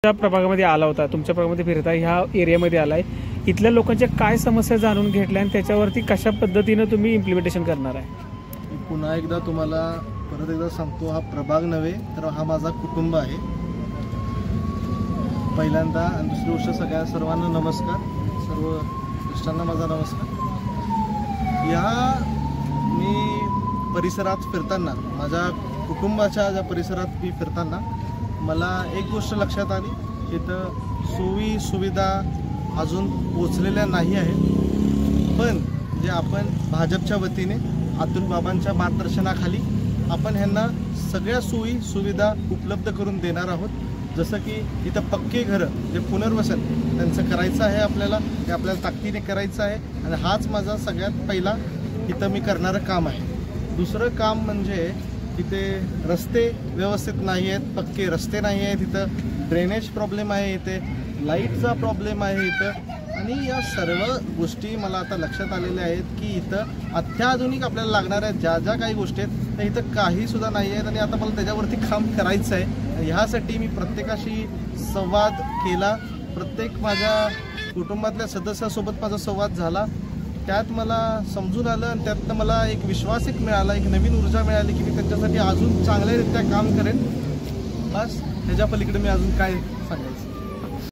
प्रभागामध्ये आला होता, तुमच्या प्रभागामध्ये फिरता ह्या एरियामध्ये आलाय, इथल्या लोकांच्या काय समस्या जाणून घेतल्या आणि त्याच्यावरती कशा पद्धतीने तुम्ही इम्प्लिमेंटेशन करणार आहे? पुन्हा एकदा तुम्हाला परत एकदा सांगतो, हा प्रभाग नव्हे तर हा माझा कुटुंब आहे पहिल्यांदा. आणि दुसरी गोष्ट, सर्वांना नमस्कार, सर्व दृष्टांना माझा नमस्कार. या मी परिसरात फिरताना, माझ्या कुटुंबाच्या ज्या परिसरात मी फिरताना मला एक गोष्ट लक्षात आली, इथं सोयी सुविधा अजून पोचलेल्या नाही आहेत. पण जे आपण भाजपच्या वतीने अतुल बाबांच्या मार्गदर्शनाखाली आपण ह्यांना सगळ्या सोयी सुविधा उपलब्ध करून देणार आहोत. जसं की इथं पक्के घरं, जे पुनर्वसन त्यांचं करायचं आहे आपल्याला, ते आपल्याला ताकदीने करायचं आहे. आणि हाच माझा सगळ्यात पहिला इथं मी करणारं काम आहे. दुसरं काम म्हणजे इथे रस्ते व्यवस्थित नाही आहेत, पक्के रस्ते नाही आहेत, इथं ड्रेनेज प्रॉब्लेम आहे, इथे लाईटचा प्रॉब्लेम आहे इथं. आणि या सर्व गोष्टी मला आता लक्षात आलेल्या आहेत की इथं अत्याधुनिक आपल्याला लागणाऱ्या ज्या ज्या काही गोष्टी आहेत त्या इथं काहीसुद्धा नाही आहेत. आणि आता मला त्याच्यावरती काम करायचं आहे. ह्यासाठी मी प्रत्येकाशी संवाद केला, प्रत्येक माझ्या कुटुंबातल्या सदस्यासोबत माझा संवाद झाला. त्यात मला समजून आलं आणि त्यातनं मला एक विश्वास मिळाला, एक नवीन ऊर्जा मिळाली की मी त्यांच्यासाठी अजून चांगल्यारीत्या काम करेन. बस ह्याच्या पलीकडे मी अजून काय सांगेन.